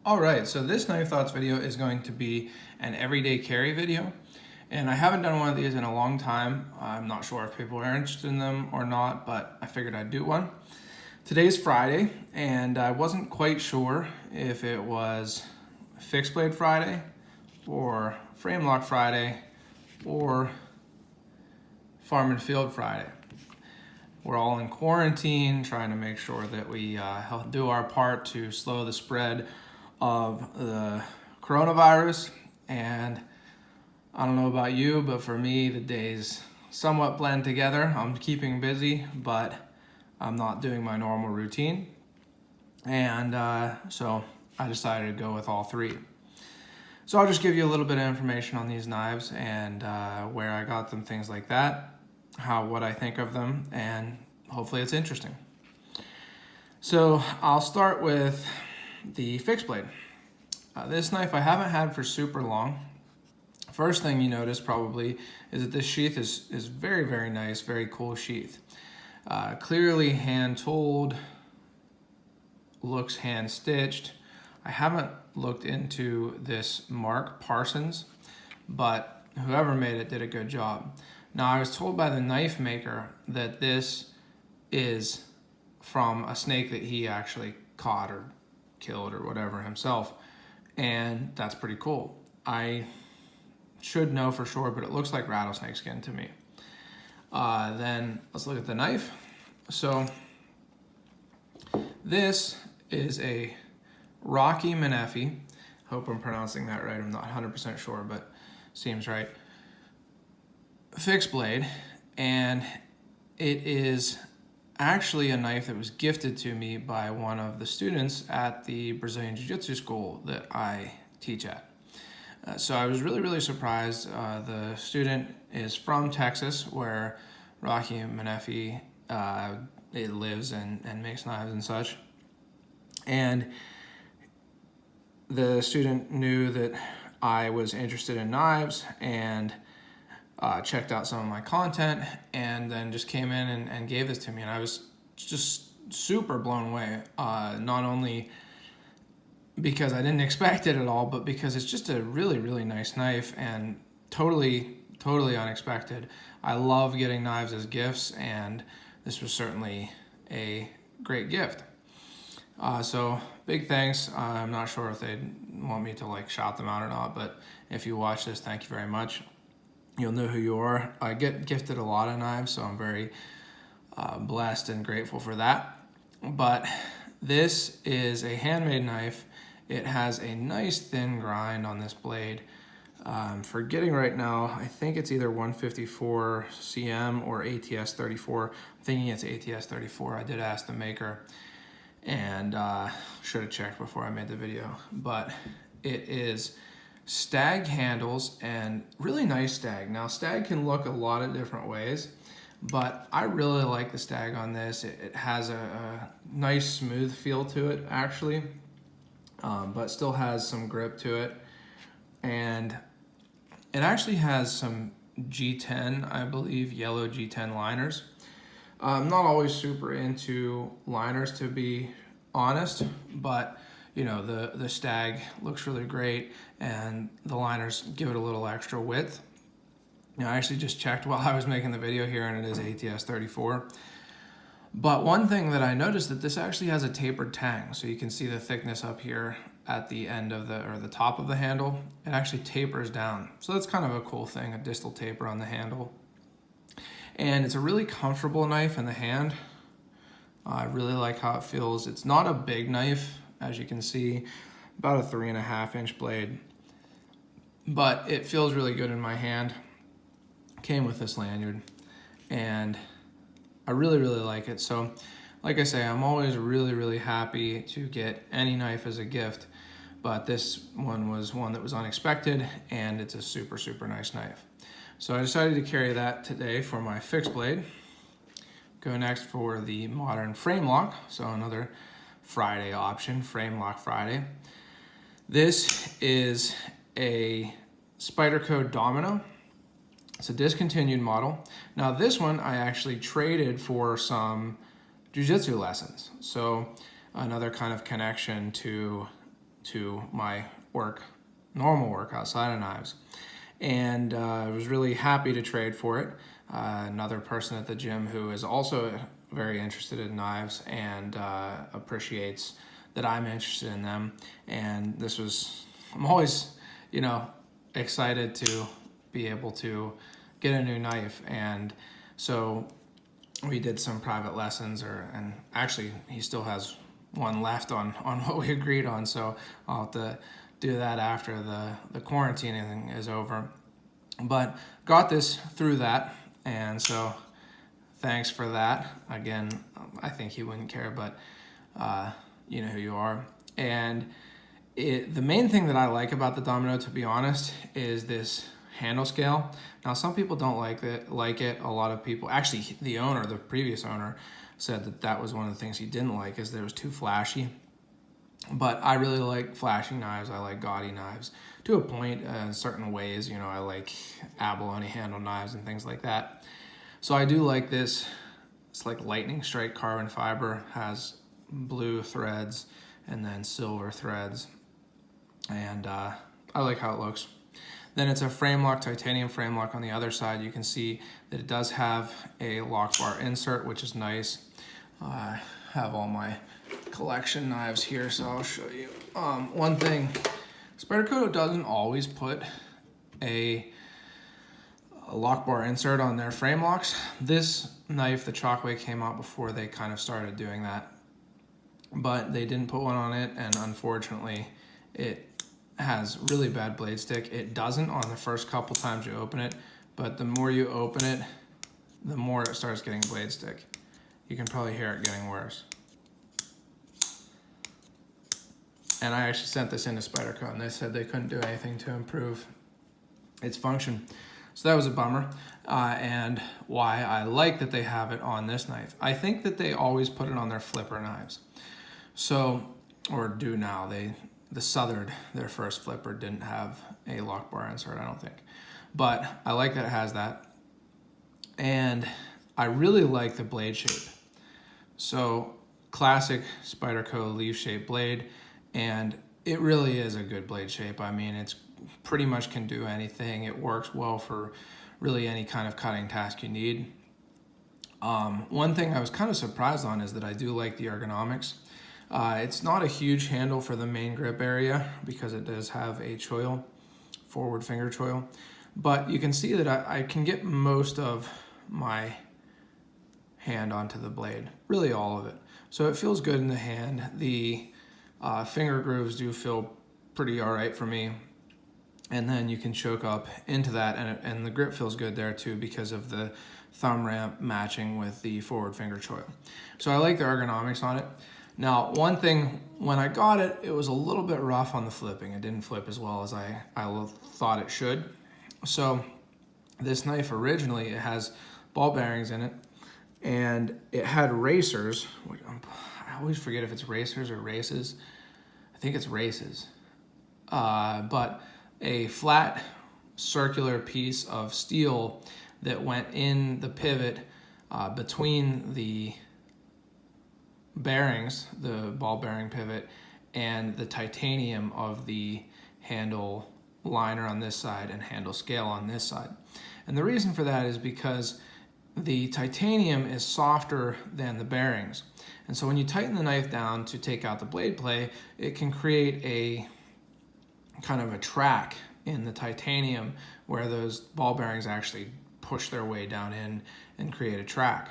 Alright, so this Knife Thoughts video is going to be an everyday carry video. And I haven't done one of these in a long time. I'm not sure if people are interested in them or not, but I figured I'd do one. Today's Friday, and I wasn't quite sure if it was Fixed Blade Friday, or Frame Lock Friday, or Farm and Field Friday. We're all in quarantine, trying to make sure that we do our part to slow the spread of the coronavirus. And I don't know about you, but for me, the days somewhat blend together. I'm keeping busy, but I'm not doing my normal routine. And so I decided to go with all three. So I'll just give you a little bit of information on these knives and where I got them, things like that, what I think of them, and hopefully it's interesting. So I'll start with the fixed blade. This knife I haven't had for super long. First thing you notice probably is that this sheath is very, very nice, very cool sheath. Clearly hand tooled, looks hand stitched. I haven't looked into this Mark Parsons, but whoever made it did a good job. Now, I was told by the knife maker that this is from a snake that he actually caught or killed or whatever himself, and that's pretty cool. I should know for sure, but it looks like rattlesnake skin to me. Then let's look at the knife. So this is a Rocky Menefee. Hope I'm pronouncing that right. I'm not 100% sure, but seems right. Fixed blade, and it is actually a knife that was gifted to me by one of the students at the Brazilian Jiu-Jitsu school that I teach at. So I was really, really surprised. The student is from Texas, where Rocky Menefee it lives and makes knives and such. And the student knew that I was interested in knives and checked out some of my content, and then just came in and gave this to me. And I was just super blown away, not only because I didn't expect it at all, but because it's just a really, really nice knife and totally unexpected. I love getting knives as gifts, and this was certainly a great gift. So big thanks. I'm not sure if they'd want me to shout them out or not, but if you watch this, thank you very much. You'll know who you are. I get gifted a lot of knives, so I'm very blessed and grateful for that. But this is a handmade knife. It has a nice thin grind on this blade. I'm forgetting right now, I think it's either 154 cm or ATS 34. I'm thinking it's ATS 34. I did ask the maker, and should have checked before I made the video. But it is stag handles, and really nice stag. Now, stag can look a lot of different ways, but I really like the stag on this. It has a nice smooth feel to it, actually, but still has some grip to it. And it actually has some G10, I believe, yellow G10 liners. I'm not always super into liners, to be honest, but you know, the stag looks really great, and the liners give it a little extra width. Now, I actually just checked while I was making the video here, and it is ATS 34. But one thing that I noticed, that this actually has a tapered tang, so you can see the thickness up here at the end of the top of the handle. It actually tapers down, so that's kind of a cool thing, a distal taper on the handle. And it's a really comfortable knife in the hand. I really like how it feels. It's not a big knife, as you can see, about a 3.5 inch blade, but it feels really good in my hand. Came with this lanyard, and I really, really like it. So like I say, I'm always really, really happy to get any knife as a gift, but this one was one that was unexpected, and it's a super, super nice knife. So I decided to carry that today for my fixed blade. Go next for the modern frame lock, so another Friday option, Frame Lock Friday. This is a Spyderco Domino. It's a discontinued model. Now, this one I actually traded for some jiu-jitsu lessons. So another kind of connection to to my normal work outside of knives. And I was really happy to trade for it. Another person at the gym who is also very interested in knives and appreciates that I'm interested in them. And I'm always, excited to be able to get a new knife. And so we did some private lessons, and actually he still has one left on what we agreed on. So I'll have to do that after the quarantining is over. But got this through that, and so thanks for that. Again, I think he wouldn't care, but you know who you are. And the main thing that I like about the Domino, to be honest, is this handle scale. Now, some people don't like it. A lot of people, actually, the previous owner, said that was one of the things he didn't like, is that it was too flashy. But I really like flashy knives. I like gaudy knives to a point in certain ways. I like abalone handle knives and things like that. So I do like this. It's like lightning strike carbon fiber, has blue threads and then silver threads. And I like how it looks. Then it's a frame lock, titanium frame lock on the other side. You can see that it does have a lock bar insert, which is nice. I have all my collection knives here, so I'll show you. One thing, Spyderco doesn't always put a lock bar insert on their frame locks. This knife, the Chalkway, came out before they kind of started doing that, but they didn't put one on it, and unfortunately it has really bad blade stick. It doesn't on the first couple times you open it, but the more you open it, the more it starts getting blade stick. You can probably hear it getting worse. And I actually sent this into Spyderco, and they said they couldn't do anything to improve its function. So that was a bummer, and why I like that they have it on this knife. I think that they always put it on their flipper knives. So, or do now. The Southern, their first flipper, didn't have a lock bar insert, I don't think. But I like that it has that. And I really like the blade shape. So classic Spyderco leaf shape blade, and it really is a good blade shape. I mean, it's pretty much can do anything. It works well for really any kind of cutting task you need. One thing I was kind of surprised on is that I do like the ergonomics. It's not a huge handle for the main grip area because it does have a choil, forward finger choil, but you can see that I can get most of my hand onto the blade, really all of it. So it feels good in the hand. The finger grooves do feel pretty all right for me. And then you can choke up into that, and the grip feels good there too because of the thumb ramp matching with the forward finger choil. So I like the ergonomics on it. Now, one thing, when I got it, it was a little bit rough on the flipping. It didn't flip as well as I thought it should. So this knife originally, it has ball bearings in it, and it had racers. I always forget if it's racers or races. I think it's races. But a flat circular piece of steel that went in the pivot between the bearings, the ball bearing pivot, and the titanium of the handle liner on this side and handle scale on this side. And the reason for that is because the titanium is softer than the bearings. And so when you tighten the knife down to take out the blade play, it can create a kind of a track in the titanium where those ball bearings actually push their way down in and create a track.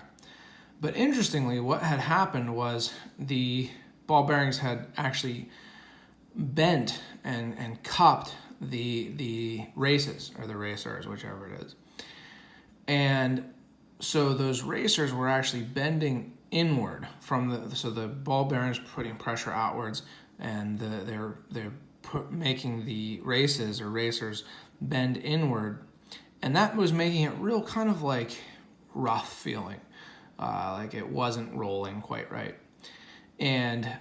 But interestingly, what had happened was the ball bearings had actually bent and cupped the races, or the racers, whichever it is. And so those racers were actually bending inward from so the ball bearings putting pressure outwards, and they're making the races or racers bend inward, and that was making it real kind of like rough feeling. Like it wasn't rolling quite right. And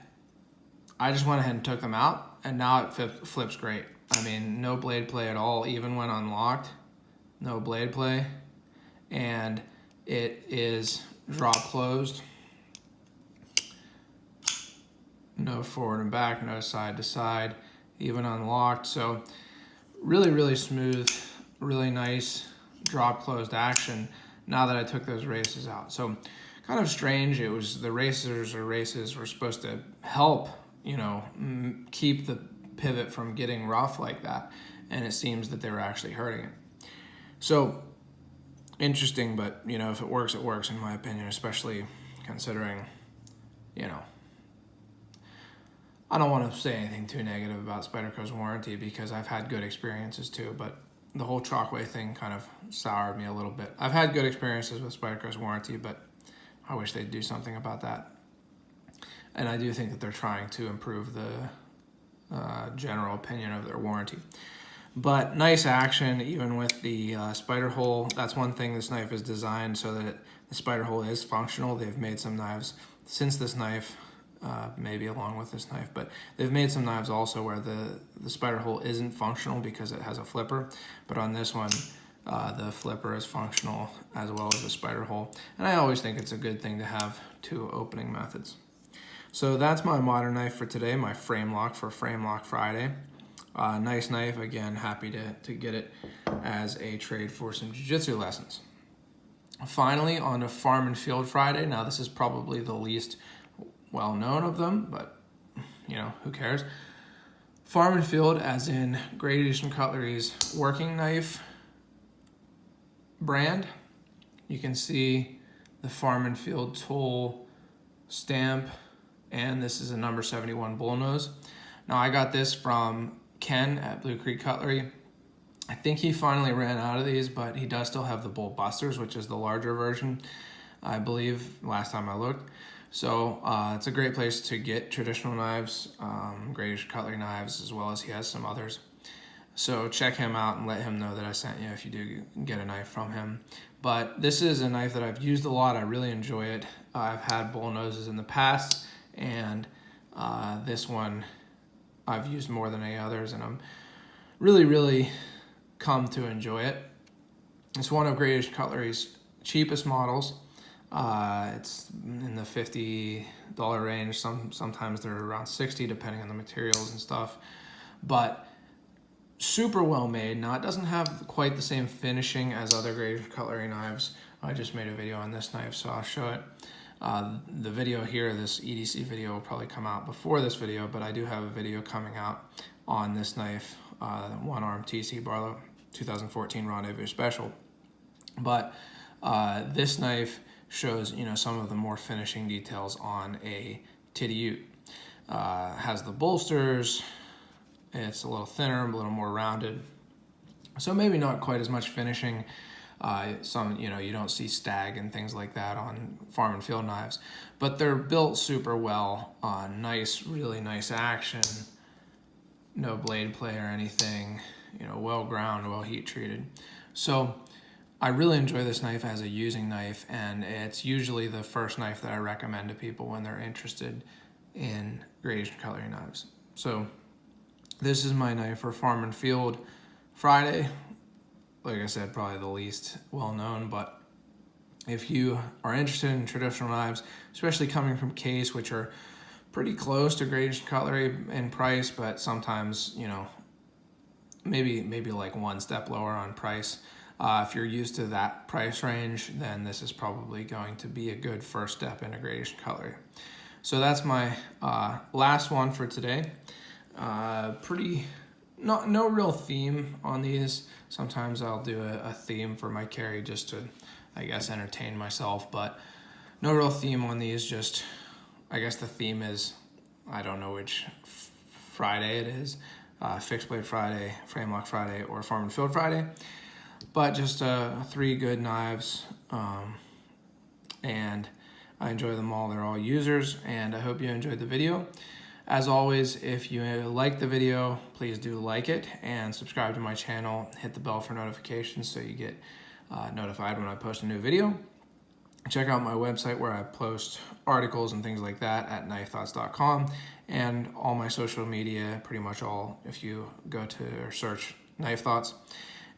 I just went ahead and took them out, and now it flips great. I mean, no blade play at all, even when unlocked, no blade play. And it is drop closed. no forward and back, no side to side, even unlocked. So really, really smooth, really nice drop closed action now that I took those races out. So kind of strange. It was the races were supposed to help, keep the pivot from getting rough like that. And it seems that they were actually hurting it. So interesting, but if it works, it works in my opinion, especially considering, I don't want to say anything too negative about Spyderco's warranty because I've had good experiences too, but the whole Chalkway thing kind of soured me a little bit. I've had good experiences with Spyderco's warranty, but I wish they'd do something about that. And I do think that they're trying to improve the general opinion of their warranty. But nice action, even with the spider hole. That's one thing this knife is designed so that the spider hole is functional. They've made some knives since this knife, maybe along with this knife, but they've made some knives also where the spider hole isn't functional because it has a flipper. But on this one, the flipper is functional as well as the spider hole. And I always think it's a good thing to have two opening methods. So that's my modern knife for today, my frame lock for Frame Lock Friday. Nice knife, again, happy to get it as a trade for some jiu-jitsu lessons. Finally, on to Farm and Field Friday. Now this is probably the least well-known of them, but who cares? Farm and Field, as in Great Eastern Cutlery's working knife brand. You can see the Farm and Field tool stamp, and this is a number 71 bullnose. Now I got this from Ken at Blue Creek Cutlery. I think he finally ran out of these, but he does still have the Bull Busters, which is the larger version, I believe, last time I looked. So it's a great place to get traditional knives, Great Eastern Cutlery knives, as well as he has some others. So check him out and let him know that I sent you if you do get a knife from him. But this is a knife that I've used a lot. I really enjoy it. I've had bull noses in the past, and this one I've used more than any others, and I'm really, really come to enjoy it. It's one of Great Eastern Cutlery's cheapest models. It's in the $50 range. Sometimes they're around $60 depending on the materials and stuff. But super well made. Now it doesn't have quite the same finishing as other Great Eastern Cutlery knives. I just made a video on this knife, so I'll show it. The video here, this EDC video, will probably come out before this video, but I do have a video coming out on this knife, One Arm TC Barlow 2014 Rendezvous Special. But this knife shows some of the more finishing details on a Titty Ute. Has the bolsters. It's a little thinner, a little more rounded, so maybe not quite as much finishing. You don't see stag and things like that on Farm and Field knives, but they're built super well. Nice, really nice action. No blade play or anything. Well ground, well heat treated. So I really enjoy this knife as a using knife, and it's usually the first knife that I recommend to people when they're interested in Great Eastern Cutlery knives. So this is my knife for Farm and Field Friday. Like I said, probably the least well-known, but if you are interested in traditional knives, especially coming from Case, which are pretty close to Great Eastern Cutlery in price, but sometimes, maybe like one step lower on price. If you're used to that price range, then this is probably going to be a good first step into Great Eastern Cutlery. So that's my last one for today. No real theme on these. Sometimes I'll do a theme for my carry just to, I guess, entertain myself, but no real theme on these. Just, I guess the theme is, I don't know which Friday it is, Fixed Blade Friday, Frame Lock Friday, or Farm and Field Friday, but just 3 good knives, and I enjoy them all. They're all users, and I hope you enjoyed the video. As always, if you like the video, please do like it and subscribe to my channel. Hit the bell for notifications so you get notified when I post a new video. Check out my website where I post articles and things like that at knifethoughts.com, and all my social media, pretty much all, if you go to or search Knife Thoughts.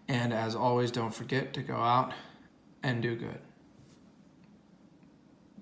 And as always, don't forget to go out and do good.